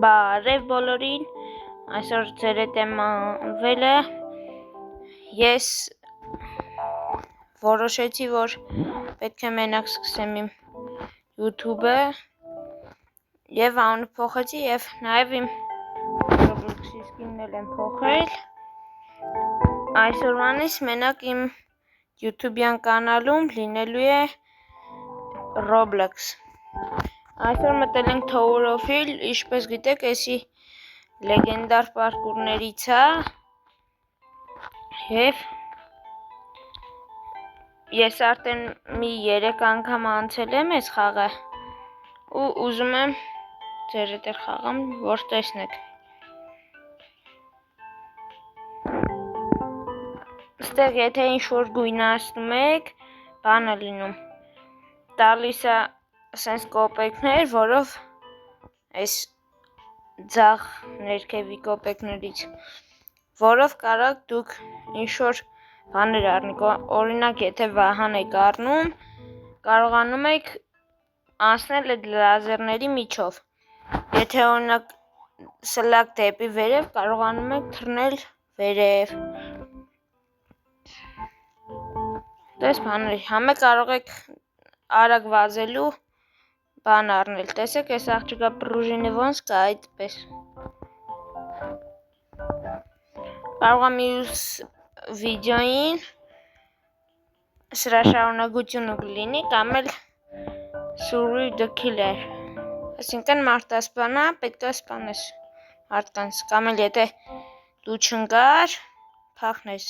Բարև բոլորին, այսօր ձեր հետ եմ անվել է, ես որոշեցի, որ պետք է մենակ սկսեմ իմ YouTube-ը և անունը փոխեցի և նաև իմ Roblox-ի սկինն էլ եմ փոխել, այսօրվանից մենակ իմ YouTube-յան կանալում լինելու է Roblox. Այսօր մտել ենք Tower of Hill, ինչպես գիտեք, էսի լեգենդար պարկուրներից է և ես արդեն մի 3 անգամ անցել եմ այս խաղը ու ուզում եմ ձեր հետ խաղամ, որ տեսնեք։ Ստեղ եթե ինչ-որ գույնացնում եք, բան է լինում, տալիս է սենց կոպեկներ, որով այս ձախ ներքևի կոպեկներից, որով կարող դուք ինչ-որ բաներ առնեք, օրինակ եթե վահան եք առնում, կարողանում եք անցնել այդ լազերների միջով, եթե օրինակ սլաք դեպի վերև, կարողանում եք թռնել վերև, տես բաներ, համե կարող եք արագ վազելու բան առնել, տեսեք այս աղջիկա պրուժինը ոնց կա այդպես, կարող եմ մյուս վիդեոին սրա շարունակությունը կլինի կամ էլ Survive the Killer, այսինքն մարդասպանա, պետք է սպանես մարդկանց, կամ էլ եթե դու չընկար, փախնես։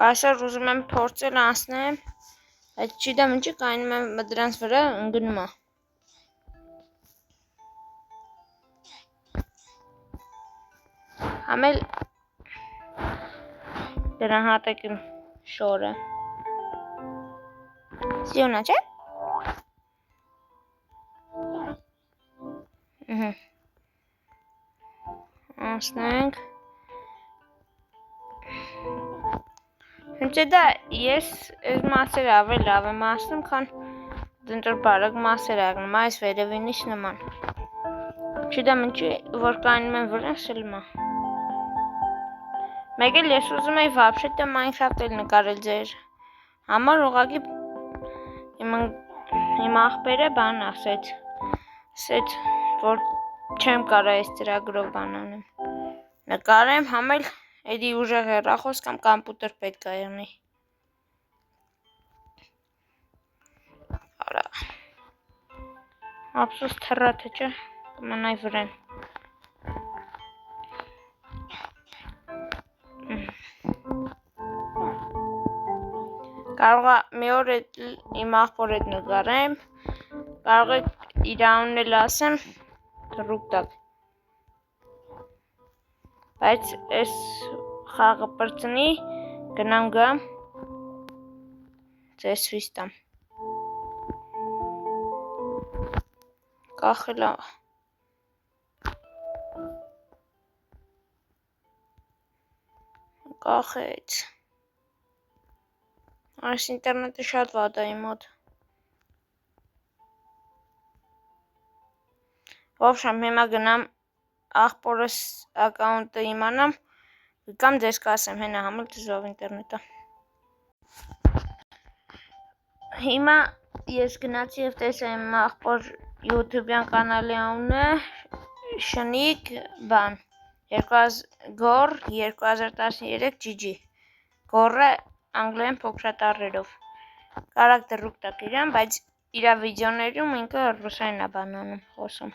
Այսօր ուզում եմ փորձել անցնեմ, այդ չիդեմ ինչի կայնում եմ դրանց վրա ընգնում է։ Համել գնահատեք իմ շորը։ Սիոնա չէ։ Անցնենք։ Հենց դա ես այս մասերը ավելի լավ եմ ասնում, քան դենտր բարակ մասեր աղնում, այս վերևինից նման։ Չիդեմ ինչի, որ կայնում եմ վրան սլում է։ Մեկ էլ ես ուզում եի վաբշետը Minecraft էլ նկարել ձեր համար, ուղղակի իմ աղբերը բան ասեց, որ չեմ կարա այս ծրագրով բան անեմ, նկարեմ, համել էդի ուժեղ հեռախոս կամ կամպյուտեր պետք է եղնի։ Արա, ապսոս թռաթը չէ, կմնայ վրան։ Կարող է մի օր իմ աղբոր հետ նկարեմ, կարող եք իր անունն էլ ասեմ, թռուկ տակ։ Բայց այս խաղը պրծնի, գնամ գամ, ձեզ ցույց տամ։ Կախել է։ Կախեց։ Այս ինտերնետը շատ վատ է իմ մոտ։ Ոբշեմ, հիմա գնամ աղբորս ակաունտը իմանամ, կամ ձեզ կասեմ, հենա համել դժով ինտերնետը։ Հիմա ես գնացի և տեսա իմ աղբոր YouTube-յան կանալի անունը Շնիկ բան, Գոր 2013 GG, Գորը անգլերեն փոքրատառերով, կարակ դրուկ տակ իրան, բայց իրա վիդեոներում ինքը ռուսային է բանանում խոսում,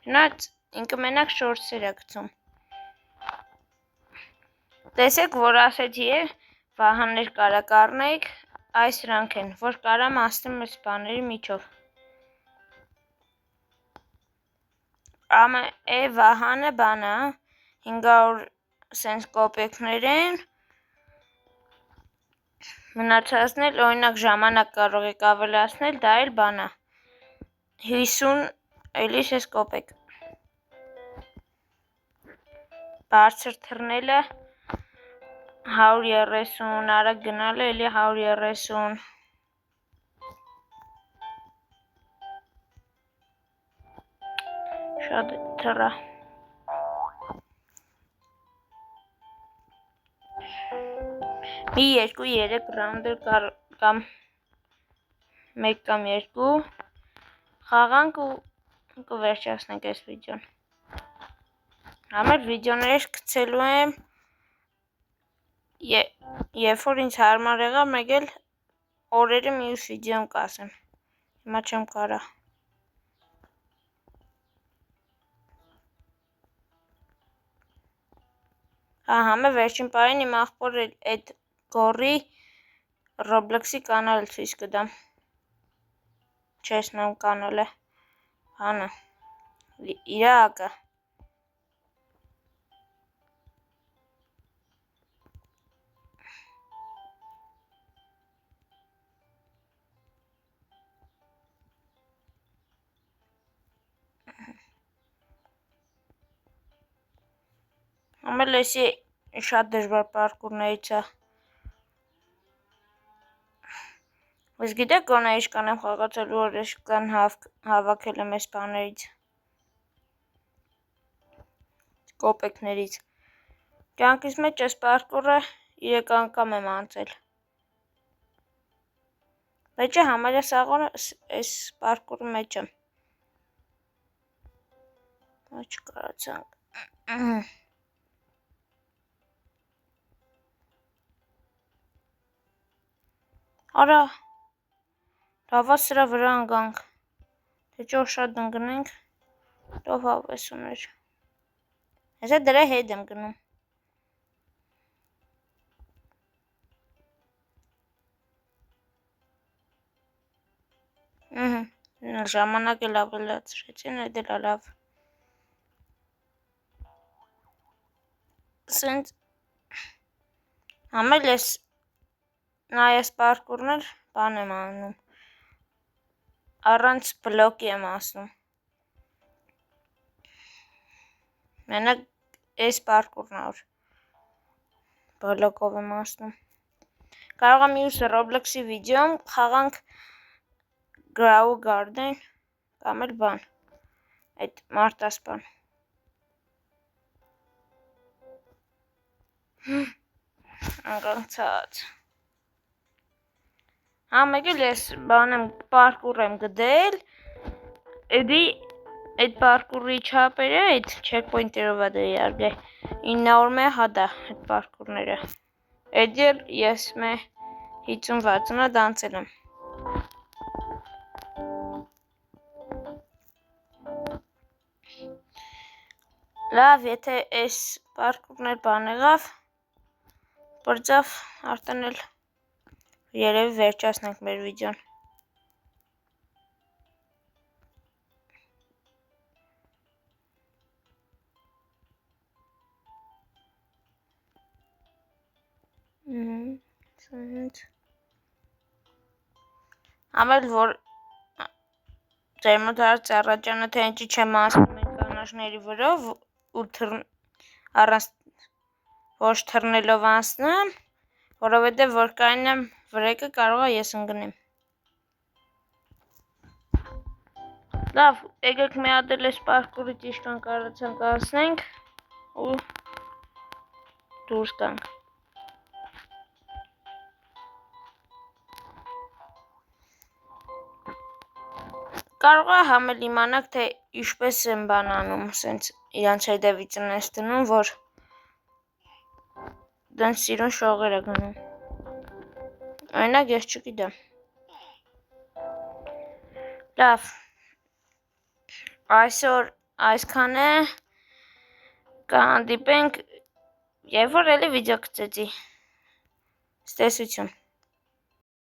հնած ինքը մենակ շորտսեր է գցում, տեսեք, որ ասեցի է, վահաններ կարակ առնեք, այս rank են, որ կարամ ասնեմ այս բաների միջով, վահանը բանա, 500 սենց կոպեկներ են, մնացածն էլ օրինակ ժամանակ կարող եք ավելացնել, դա էլ բանա, 50 էլի սես կոպեկ, բարձր թռնելը 130, արագ գնալը էլի 130, Շատ թռա։ Մի 2-3 ռաունդեր կամ 1 կամ 2 խաղանք ու կվերջացնենք այս վիդեոն։ Համար վիդեոներ գցելու եմ երբ որ ինձ հարմար եղավ, մեկ էլ օրերը մյուս վիդեոն կասեմ։ Հիմա չեմ կարա։ Համը վերջին պահին իմ աղբորը այդ գորի Roblox-ի կանալը ցույց կտամ։ Չեսնամ կանալը։ Հանը։ Իրակը։ Ամել էսի շատ դժվար պարկուրներից է։ Ես գիտեք գոնե իշկան եմ խաղացելու, որ իշկան հավաքել եմ այս բաներից։ Կոպեկներից։ Կյանքիս մեջ այս պարկուրը 3 անգամ եմ անցել։ Բայց համարյա սաղորը այս պարկուրի մեջ եմ։ Չկարացանք։ Արա, լավա սրա վրա ընգանք, թե ճոր շատ ընգնենք, լով հավես ուներ, ես է դրա հետ եմ գնում, ժամանակ էլ ավելացրեցին, այդ էլ լավ, սենց, համել ես, նայես պարկուրներ, բան եմ անում, առանց բլոկի եմ ասում, մենակ այս պարկուրն որ բլոկով եմ ասում, կարող եմ մյուս Roblox-ի վիդեոմ խաղանք Grow Garden կամ էլ բան, այդ մարտասպան, անգանցած, մեկ էլ ես բան եմ պարկուր եմ գդել, այդ պարկուրի չապերը, այդ չեքպոինտերով է դրի արգե, 900 մե հադա այդ պարկուրները, այդ էլ ես մե 50-60-ը դանցել եմ։ Լավ, եթե այս պարկուրներ բան եղավ, բրձավ արտեն էլ երևի վերջացնենք մեր վիդեոն։ Ամել որ ձեր մոտ հարց առաջանը թե ինչի չեմ ասում են կանաչների վրով ու առանց ոչ թռնելով անցնեմ, որովհետև որ կանեմ վրեկը կարող է ես ընգնեմ։ Լավ, եկեք մի հատ էլ այս պարկուրից իշքան կարացանք ասնենք ու դուրս գանք։ Կարող է համել իմանաք, թե ինչպես եմ բան անում, սենց իրանց հետևից եմ ես դնում, որ դենց սիրուն շողեր է գնում։ Այնակ ես չգիտեմ։ Լավ, այսօր այսքան է, կհանդիպենք, երբ որ էլի վիդեո գցեցի, ստեսություն։